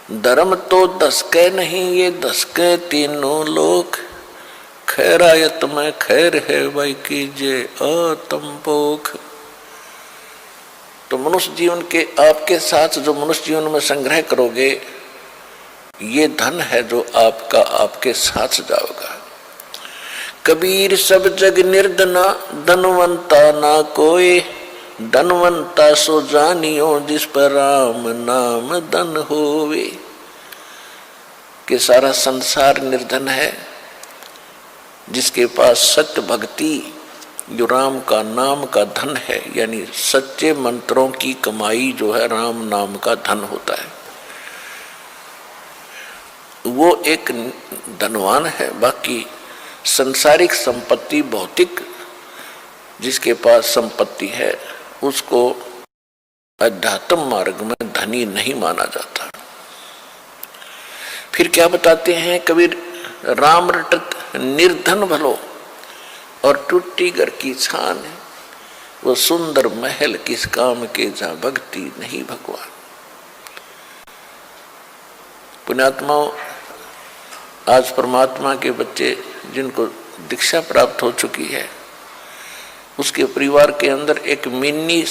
धर्म तो दसके नहीं, ये दसके तीनों लोग। खैरायत में खैर है भाई कीजिए आत्म पोख। तो मनुष्य जीवन के आपके साथ जो मनुष्य जीवन में संग्रह करोगे, ये धन है जो आपका आपके साथ जाओगा। कबीर सब जग निर्धना, धनवंता ना कोई। धनवंता सो जानियो, जिस पर राम नाम धन होवे। कि सारा संसार निर्धन है, जिसके पास सत्य भक्ति जो राम का नाम का धन है, यानी सच्चे मंत्रों की कमाई जो है राम नाम का धन होता है, वो एक धनवान है। बाकी संसारिक संपत्ति, भौतिक जिसके पास संपत्ति है, उसको अध्यात्म मार्ग में धनी नहीं माना जाता। फिर क्या बताते हैं कबीर, राम रटत निर्धन भलो, और टूटी घर की छान है, वो सुंदर महल किस काम के, जहां भक्ति नहीं भगवान। पुण्यात्माओं, आज परमात्मा के बच्चे जिनको दीक्षा प्राप्त हो चुकी है, उसके परिवार के अंदर एक मिनी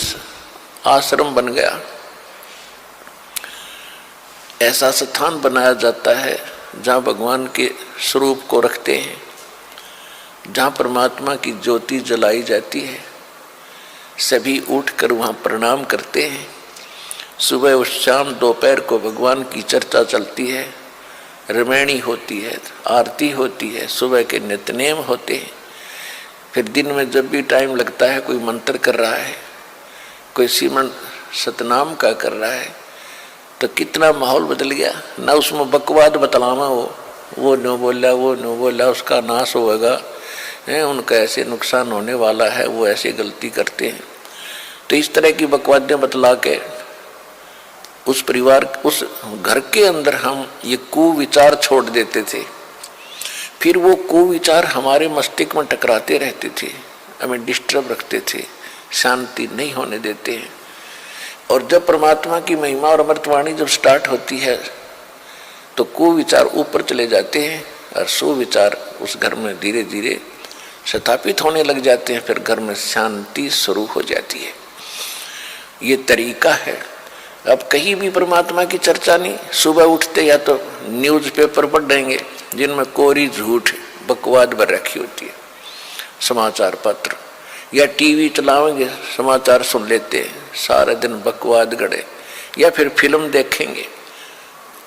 आश्रम बन गया। ऐसा स्थान बनाया जाता है जहाँ भगवान के स्वरूप को रखते हैं, जहाँ परमात्मा की ज्योति जलाई जाती है। सभी उठकर वहाँ प्रणाम करते हैं। सुबह और शाम दोपहर को भगवान की चर्चा चलती है, रमैणी होती है, आरती होती है, सुबह के नित्यनेम होते हैं। फिर दिन में जब भी टाइम लगता है, कोई मंत्र कर रहा है, कोई सिमरन सतनाम का कर रहा है, तो कितना माहौल बदल गया ना। उसमें बकवाद बतलावा, वो न बोला, वो न बोला, उसका नाश होगा, उनका ऐसे नुकसान होने वाला है, वो ऐसे गलती करते हैं। तो इस तरह की बकवादें बतला के उस परिवार, उस घर के अंदर हम ये कुविचार छोड़ देते थे। फिर वो कुविचार हमारे मस्तिष्क में टकराते रहते थे, हमें डिस्टर्ब रखते थे, शांति नहीं होने देते हैं। और जब परमात्मा की महिमा और अमृतवाणी जब स्टार्ट होती है, तो कुविचार ऊपर चले जाते हैं और सुविचार उस घर में धीरे धीरे स्थापित होने लग जाते हैं। फिर घर में शांति शुरू हो जाती है। ये तरीका है। अब कहीं भी परमात्मा की चर्चा नहीं, सुबह उठते या तो न्यूज़पेपर पढ़ देंगे जिनमें कोरी झूठ बकवाद भर रखी होती है, समाचार पत्र, या टीवी चलाएंगे, समाचार सुन लेते हैं, सारे दिन बकवाद गड़े, या फिर फिल्म देखेंगे।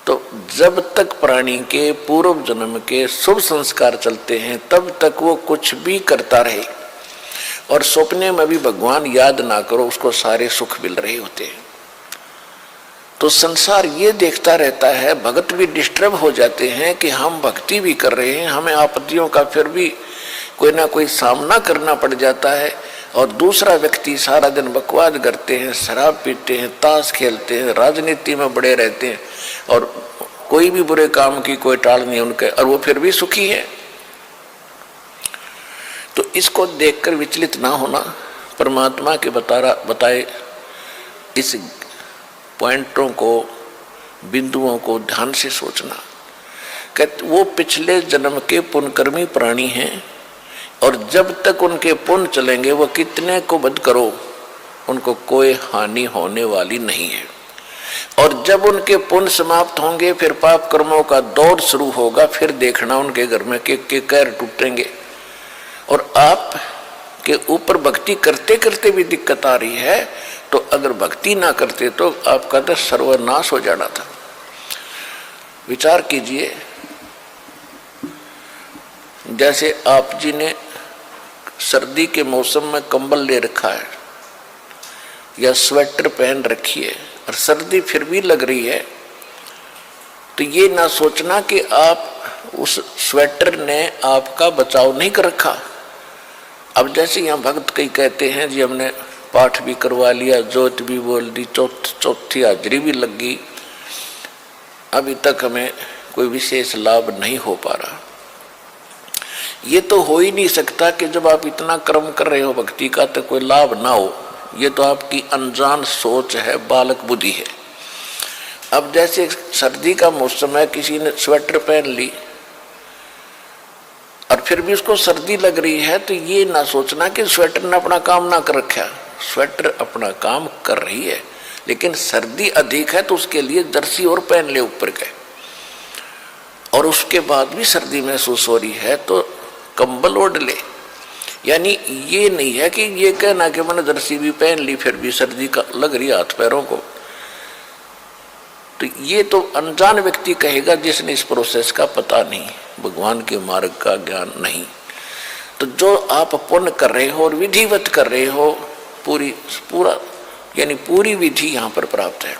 तो जब तक प्राणी के पूर्व जन्म के शुभ संस्कार चलते हैं, तब तक वो कुछ भी करता रहे, और सपने में भी भगवान याद ना करो, उसको सारे सुख मिल रहे होते हैं। तो संसार ये देखता रहता है, भगत भी डिस्टर्ब हो जाते हैं कि हम भक्ति भी कर रहे हैं, हमें आपत्तियों का फिर भी कोई ना कोई सामना करना पड़ जाता है, और दूसरा व्यक्ति सारा दिन बकवाद करते हैं, शराब पीते हैं, ताश खेलते हैं, राजनीति में बड़े रहते हैं, और कोई भी बुरे काम की कोई टाल नहीं उनके, और वो फिर भी सुखी है। तो इसको देखकर विचलित ना होना, परमात्मा के बताए इस पॉइंटों को, बिंदुओं को ध्यान से सोचना। कहते वो पिछले जन्म के पुण्यकर्मी प्राणी हैं, और जब तक उनके पुण्य चलेंगे, वो कितने को वध करो, उनको कोई हानि होने वाली नहीं है। और जब उनके पुण्य समाप्त होंगे, फिर पाप कर्मों का दौर शुरू होगा। फिर देखना उनके घर में के कैर टूटेंगे। और आप के ऊपर भक्ति करते करते भी दिक्कत आ रही है, तो अगर भक्ति ना करते तो आपका तो सर्वनाश हो जाना था। विचार कीजिए, जैसे आप जी ने सर्दी के मौसम में कंबल ले रखा है या स्वेटर पहन रखी है, और सर्दी फिर भी लग रही है, तो ये ना सोचना कि आप उस स्वेटर ने आपका बचाव नहीं कर रखा। अब जैसे यहाँ भक्त कई कहते हैं जी हमने पाठ भी करवा लिया, जोत भी बोल दी, चौथी हाजरी भी लग गई, अभी तक हमें कोई विशेष लाभ नहीं हो पा रहा। ये तो हो ही नहीं सकता कि जब आप इतना कर्म कर रहे हो भक्ति का, तो कोई लाभ ना हो। ये तो आपकी अनजान सोच है, बालक बुद्धि है। अब जैसे सर्दी का मौसम है, किसी ने स्वेटर पहन ली और फिर भी उसको सर्दी लग रही है, तो ये ना सोचना कि स्वेटर ने अपना काम ना कर रखा। स्वेटर अपना काम कर रही है, लेकिन सर्दी अधिक है तो उसके लिए जर्सी और पहन ले ऊपर के, और उसके बाद भी सर्दी महसूस हो रही है तो कंबल ओढ़ ले। यानी ये नहीं है कि ये कहना कि मैंने जर्सी भी पहन ली फिर भी सर्दी का लग रही हाथ पैरों को, तो ये तो अनजान व्यक्ति कहेगा जिसने इस प्रोसेस का पता नहीं, भगवान के मार्ग का ज्ञान नहीं। तो जो आप पुण्य कर रहे हो और विधिवत कर रहे हो, पूरा यानी पूरी विधि यहाँ पर प्राप्त है।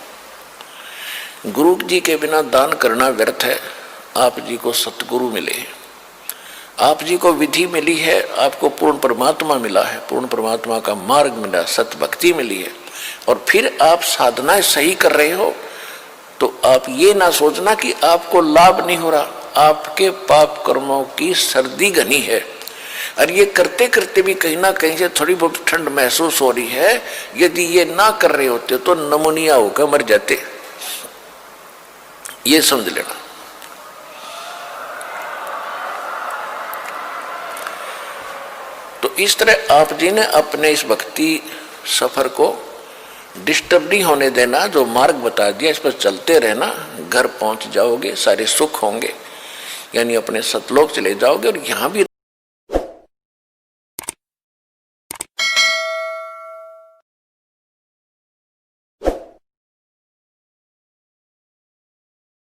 गुरु जी के बिना दान करना व्यर्थ है। आप जी को सतगुरु मिले, आप जी को विधि मिली है, आपको पूर्ण परमात्मा मिला है, पूर्ण परमात्मा का मार्ग मिला, सतभक्ति मिली है, और फिर आप साधनाएं सही कर रहे हो, तो आप ये ना सोचना कि आपको लाभ नहीं हो रहा। आपके पाप कर्मों की सर्दी घनी है, और ये करते करते भी कहीं ना कहीं से थोड़ी बहुत ठंड महसूस हो रही है। यदि ये ना कर रहे होते तो नमूनिया होकर मर जाते, ये समझ लेना। तो इस तरह आप जी ने अपने इस भक्ति सफर को डिस्टर्ब नहीं होने देना, जो मार्ग बता दिया इस पर चलते रहना, घर पहुंच जाओगे, सारे सुख होंगे, यानी अपने सतलोक चले जाओगे और यहाँ भी